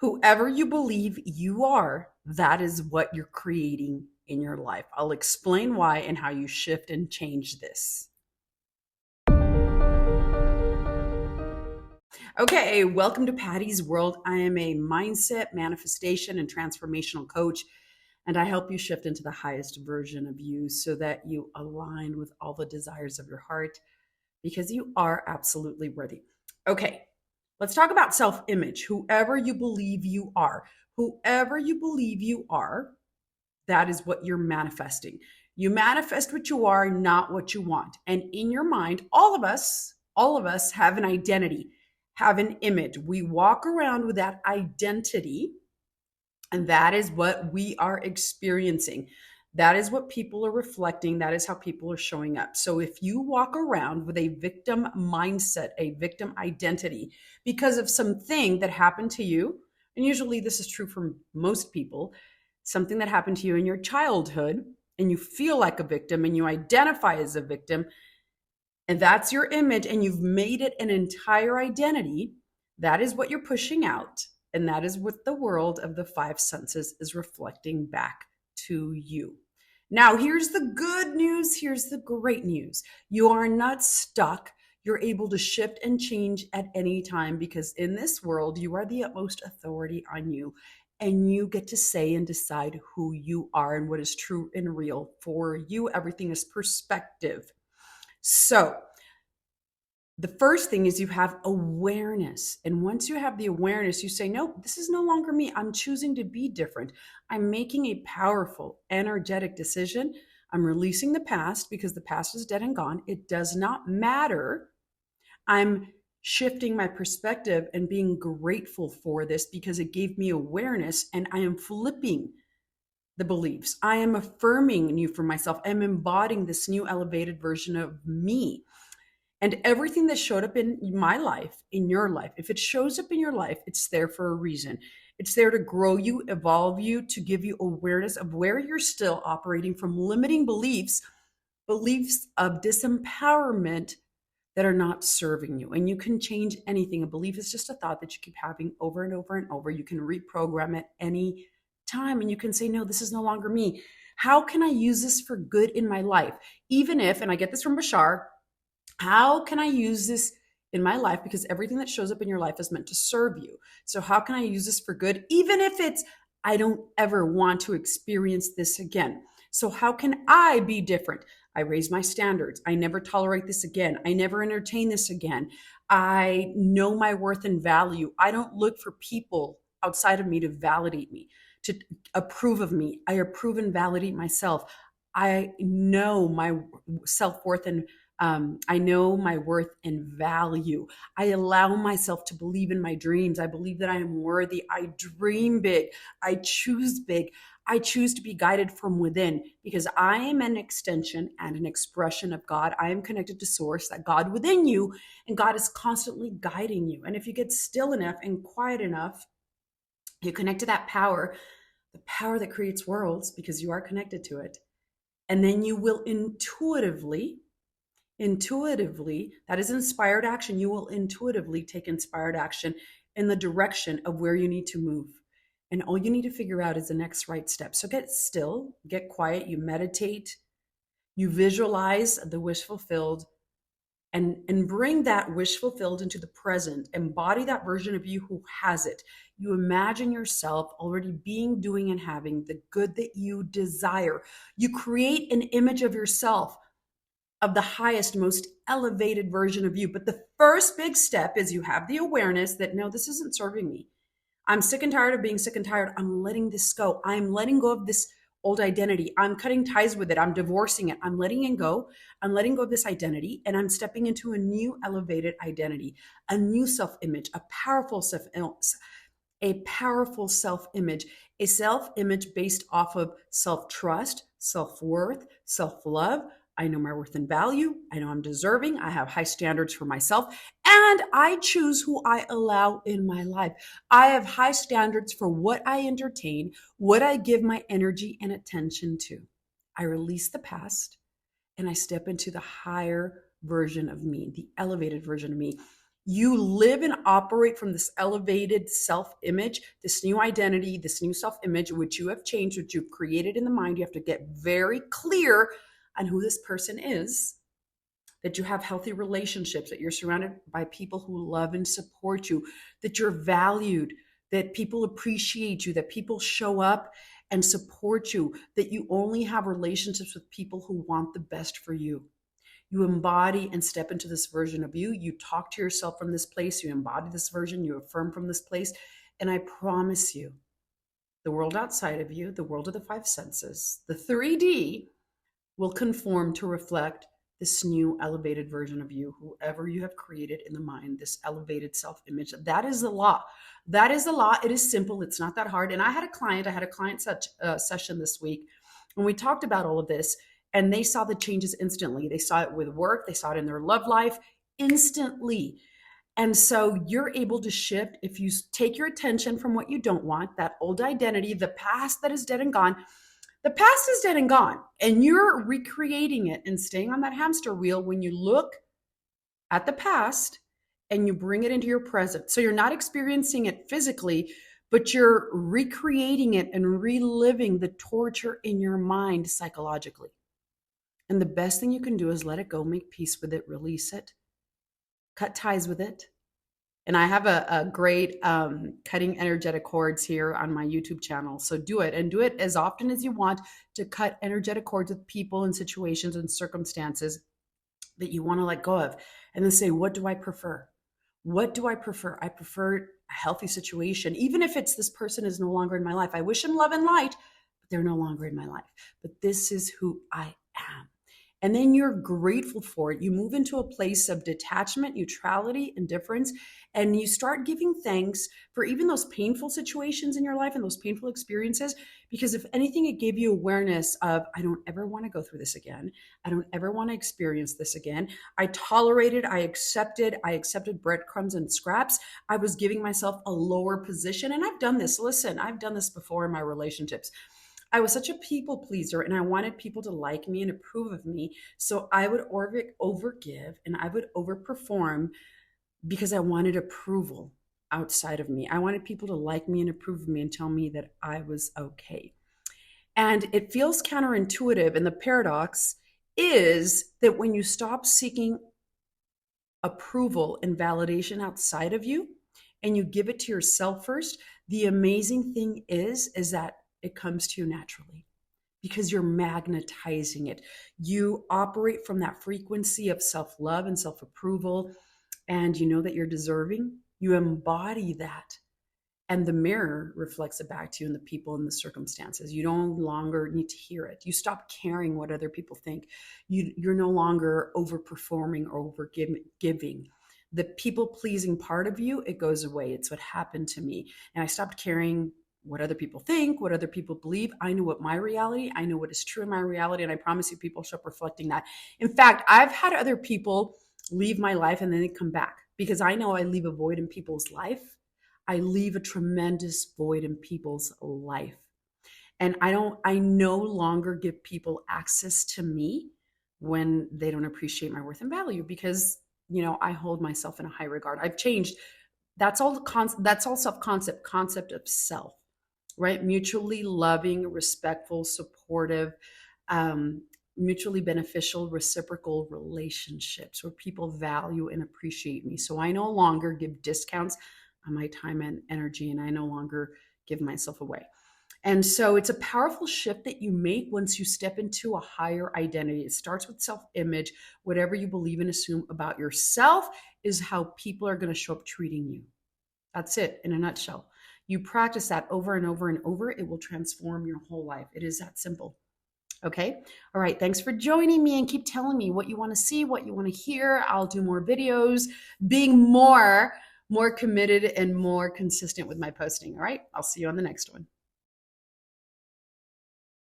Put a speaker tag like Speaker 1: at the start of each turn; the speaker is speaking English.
Speaker 1: Whoever you believe you are, that is what you're creating in your life. I'll explain why and how you shift and change this. Okay, welcome to Patty's World. I am a mindset, manifestation, and transformational coach, and I help you shift into the highest version of you so that you align with all the desires of your heart because you are absolutely worthy. Okay, let's talk about self image. Whoever you believe you are, whoever you believe you are, that is what you're manifesting. You manifest what you are, not what you want. And in your mind, all of us have an identity, have an image. We walk around with that identity, and that is what we are experiencing. That is what people are reflecting. That is how people are showing up. So if you walk around with a victim mindset, a victim identity, because of something that happened to you, and usually this is true for most people, something that happened to you in your childhood, and you feel like a victim and you identify as a victim, and that's your image, and you've made it an entire identity, that is what you're pushing out. And that is what the world of the five senses is reflecting back to you. Now, here's the good news. Here's the great news. You are not stuck. You're able to shift and change at any time because in this world, you are the utmost authority on you. And you get to say and decide who you are and what is true and real for you. Everything is perspective. So, the first thing is you have awareness. And once you have the awareness, you say, no, this is no longer me. I'm choosing to be different. I'm making a powerful, energetic decision. I'm releasing the past because the past is dead and gone. It does not matter. I'm shifting my perspective and being grateful for this because it gave me awareness, and I am flipping the beliefs. I am affirming new for myself. I'm embodying this new elevated version of me. And everything that showed up in my life, in your life, if it shows up in your life, it's there for a reason. It's there to grow you, evolve you, to give you awareness of where you're still operating from limiting beliefs, beliefs of disempowerment that are not serving you. And you can change anything. A belief is just a thought that you keep having over and over and over. You can reprogram it any time, and you can say, no, this is no longer me. How can I use this for good in my life? Even if, and I get this from Bashar, how can I use this in my life? Because everything that shows up in your life is meant to serve you. So how can I use this for good? Even if it's, I don't ever want to experience this again. So how can I be different? I raise my standards. I never tolerate this again. I never entertain this again. I know my worth and value. I don't look for people outside of me to validate me, to approve of me. I approve and validate myself. I know my self-worth and I know my worth and value. I allow myself to believe in my dreams. I believe that I am worthy. I dream big. I choose big. I choose to be guided from within because I am an extension and an expression of God. I am connected to source, that God within you, and God is constantly guiding you. And if you get still enough and quiet enough, you connect to that power, the power that creates worlds because you are connected to it. And then you will intuitively, that is inspired action. You will intuitively take inspired action in the direction of where you need to move. And all you need to figure out is the next right step. So get still, get quiet, you meditate, you visualize the wish fulfilled, and bring that wish fulfilled into the present. Embody that version of you who has it. You imagine yourself already being, doing, and having the good that you desire. You create an image of yourself of the highest, most elevated version of you. But the first big step is you have the awareness that, no, this isn't serving me. I'm sick and tired of being sick and tired. I'm letting this go. I'm letting go of this old identity. I'm cutting ties with it. I'm divorcing it. I'm letting it go. I'm letting go of this identity, and I'm stepping into a new elevated identity, a new self-image, a powerful self-image, a self-image based off of self-trust, self-worth, self-love. I know my worth and value. I know I'm deserving. I have high standards for myself, and I choose who I allow in my life. I have high standards for what I entertain, what I give my energy and attention to. I release the past and I step into the higher version of me, the elevated version of me. You live and operate from this elevated self-image, this new identity, this new self-image, which you have changed, which you've created in the mind. You have to get very clear on who this person is, that you have healthy relationships, that you're surrounded by people who love and support you, that you're valued, that people appreciate you, that people show up and support you, that you only have relationships with people who want the best for you. You embody and step into this version of you. You talk to yourself from this place. You embody this version. You affirm from this place. And I promise you, the world outside of you, the world of the five senses, the 3D, will conform to reflect this new elevated version of you, whoever you have created in the mind, this elevated self-image. That is the law. That is the law. It is simple. It's not that hard. And I had a client session this week, and we talked about all of this, and they saw the changes instantly. They saw it with work. They saw it in their love life instantly. And so you're able to shift if you take your attention from what you don't want, that old identity, the past that is dead and gone. The past is dead and gone, and you're recreating it and staying on that hamster wheel when you look at the past and you bring it into your present. So you're not experiencing it physically, but you're recreating it and reliving the torture in your mind psychologically. And the best thing you can do is let it go, make peace with it, release it, cut ties with it. And I have a great cutting energetic cords here on my YouTube channel. So do it, and do it as often as you want to cut energetic cords with people and situations and circumstances that you want to let go of. And then say, what do I prefer? What do I prefer? I prefer a healthy situation. Even if it's this person is no longer in my life. I wish them love and light, but they're no longer in my life. But this is who I am. And then you're grateful for it. You move into a place of detachment, neutrality, indifference, and you start giving thanks for even those painful situations in your life and those painful experiences. Because if anything, it gave you awareness of, I don't ever want to go through this again. I don't ever want to experience this again. I tolerated, I accepted breadcrumbs and scraps. I was giving myself a lower position. And I've done this. Listen, I've done this before in my relationships. I was such a people pleaser, and I wanted people to like me and approve of me. So I would overgive and I would overperform because I wanted approval outside of me. I wanted people to like me and approve of me and tell me that I was okay. And it feels counterintuitive. And the paradox is that when you stop seeking approval and validation outside of you and you give it to yourself first, the amazing thing is that it comes to you naturally because you're magnetizing it. You operate from that frequency of self-love and self-approval, and you know that you're deserving. You embody that, and the mirror reflects it back to you and the people and the circumstances. You no longer need to hear it. You stop caring what other people think. You're no longer overperforming or overgiving. The people-pleasing part of you, it goes away. It's what happened to me. And I stopped caring what other people think, what other people believe. I know what my reality, I know what is true in my reality. And I promise you, people start reflecting that. In fact, I've had other people leave my life and then they come back because I know I leave a void in people's life. I leave a tremendous void in people's life. And I no longer give people access to me when they don't appreciate my worth and value because, I hold myself in a high regard. I've changed. That's all self-concept, concept of self. Right? Mutually loving, respectful, supportive, mutually beneficial, reciprocal relationships where people value and appreciate me. So I no longer give discounts on my time and energy, and I no longer give myself away. And so it's a powerful shift that you make once you step into a higher identity. It starts with self-image. Whatever you believe and assume about yourself is how people are going to show up treating you. That's it in a nutshell. You practice that over and over and over, it will transform your whole life. It is that simple. Okay. All right. Thanks for joining me, and keep telling me what you want to see, what you want to hear. I'll do more videos, being more committed and more consistent with my posting. All right. I'll see you on the next one.